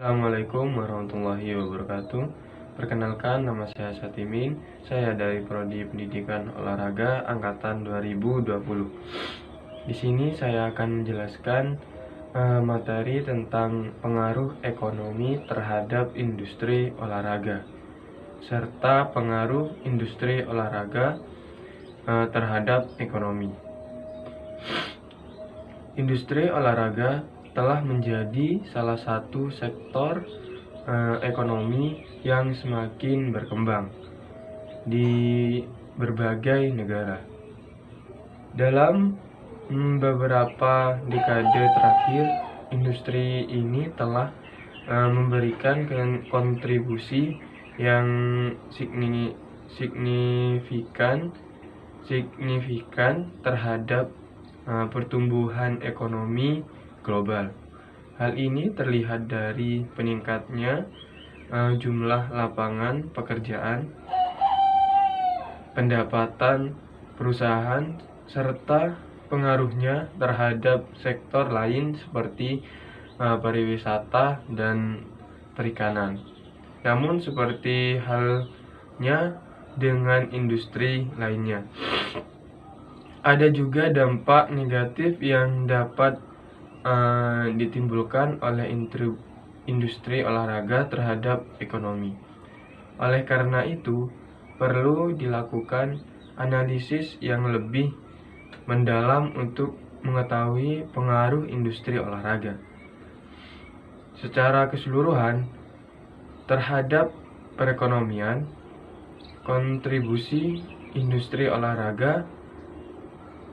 Assalamualaikum warahmatullahi wabarakatuh. Perkenalkan, nama saya Satimin. Saya dari Prodi Pendidikan Olahraga Angkatan 2020. Di sini saya akan menjelaskan materi tentang pengaruh ekonomi terhadap industri olahraga, serta pengaruh industri olahraga terhadap ekonomi. Industri olahraga telah menjadi salah satu sektor ekonomi yang semakin berkembang di berbagai negara. Dalam beberapa dekade terakhir, industri ini telah memberikan kontribusi yang signifikan terhadap pertumbuhan ekonomi global. Hal ini terlihat dari peningkatnya jumlah lapangan pekerjaan, pendapatan perusahaan, serta pengaruhnya terhadap sektor lain seperti pariwisata dan perikanan. Namun seperti halnya dengan industri lainnya, ada juga dampak negatif yang dapat ditimbulkan oleh industri olahraga terhadap ekonomi. Oleh karena itu, perlu dilakukan analisis yang lebih mendalam untuk mengetahui pengaruh industri olahraga secara keseluruhan terhadap perekonomian. Kontribusi industri olahraga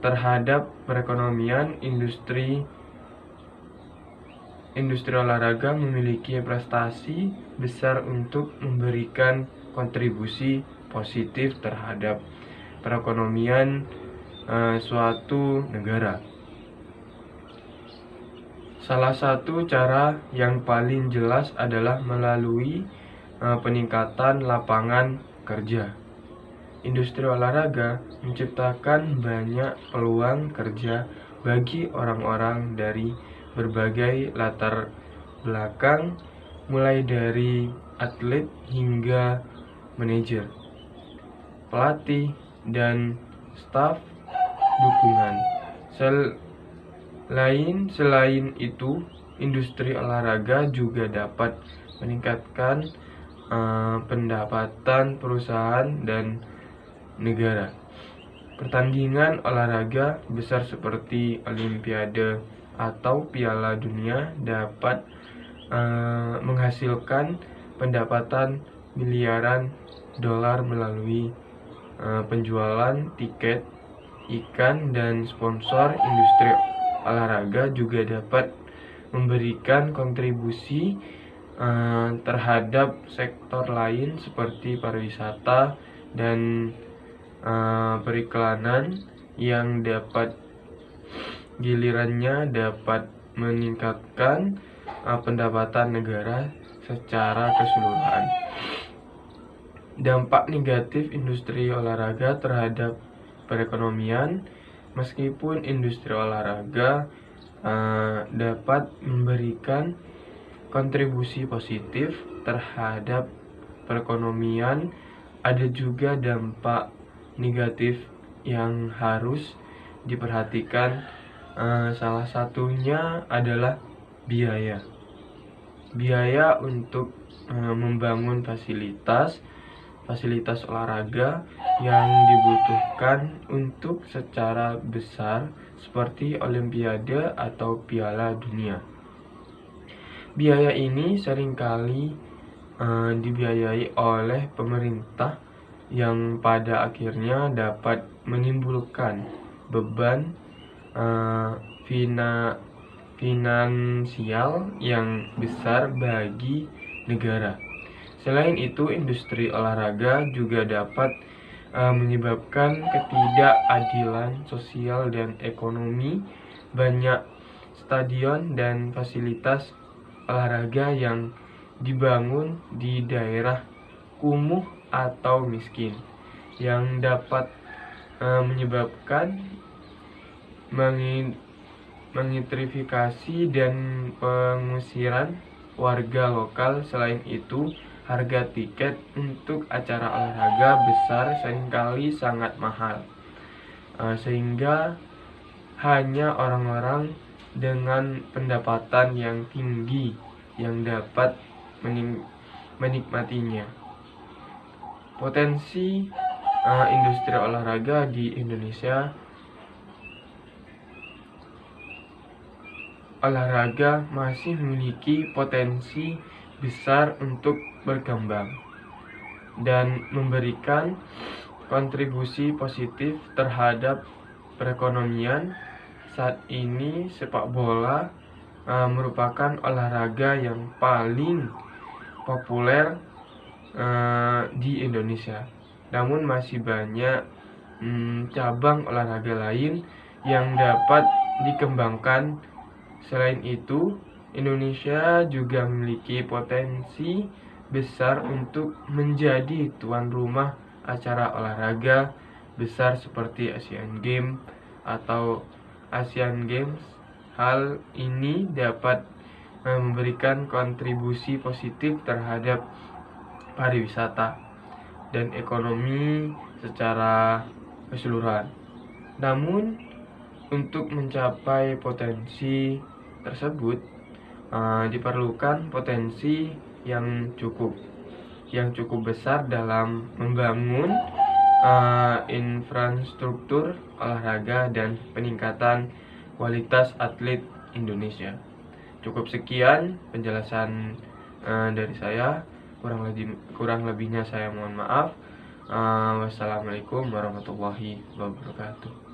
terhadap perekonomian industri olahraga memiliki prestasi besar untuk memberikan kontribusi positif terhadap perekonomian suatu negara. Salah satu cara yang paling jelas adalah melalui peningkatan lapangan kerja. Industri olahraga menciptakan banyak peluang kerja bagi orang-orang dari berbagai latar belakang, mulai dari atlet hingga manajer, pelatih, dan staf dukungan. Selain itu, industri olahraga juga dapat meningkatkan pendapatan perusahaan dan negara. Pertandingan olahraga besar seperti Olimpiade atau Piala Dunia dapat menghasilkan pendapatan miliaran dolar melalui penjualan tiket, ikan, dan sponsor. Industri olahraga juga dapat memberikan kontribusi terhadap sektor lain seperti pariwisata dan periklanan yang gilirannya dapat meningkatkan pendapatan negara secara keseluruhan. Dampak negatif industri olahraga terhadap perekonomian. Meskipun industri olahraga dapat memberikan kontribusi positif terhadap perekonomian, ada juga dampak negatif yang harus diperhatikan. Salah satunya adalah biaya untuk membangun fasilitas olahraga yang dibutuhkan untuk secara besar seperti Olimpiade atau Piala Dunia. Biaya ini seringkali dibiayai oleh pemerintah yang pada akhirnya dapat menimbulkan beban finansial yang besar bagi negara. Selain itu, industri olahraga juga dapat menyebabkan ketidakadilan sosial dan ekonomi. Banyak stadion dan fasilitas olahraga yang dibangun di daerah kumuh atau miskin, yang dapat menyebabkan mengitrifikasi dan pengusiran warga lokal. Selain itu, harga tiket untuk acara olahraga besar seringkali sangat mahal, sehingga hanya orang-orang dengan pendapatan yang tinggi yang dapat menikmatinya. Potensi industri olahraga di Indonesia. Olahraga masih memiliki potensi besar untuk berkembang dan memberikan kontribusi positif terhadap perekonomian. Saat ini sepak bola merupakan olahraga yang paling populer di Indonesia. Namun masih banyak cabang olahraga lain yang dapat dikembangkan. Selain itu, Indonesia juga memiliki potensi besar untuk menjadi tuan rumah acara olahraga besar seperti Asian Games atau Asian Games. Hal ini dapat memberikan kontribusi positif terhadap pariwisata dan ekonomi secara keseluruhan. Namun, untuk mencapai potensi tersebut diperlukan potensi yang cukup besar dalam membangun infrastruktur olahraga dan peningkatan kualitas atlet Indonesia. Cukup sekian penjelasan dari saya. Kurang lebihnya saya mohon maaf. Wassalamualaikum warahmatullahi wabarakatuh.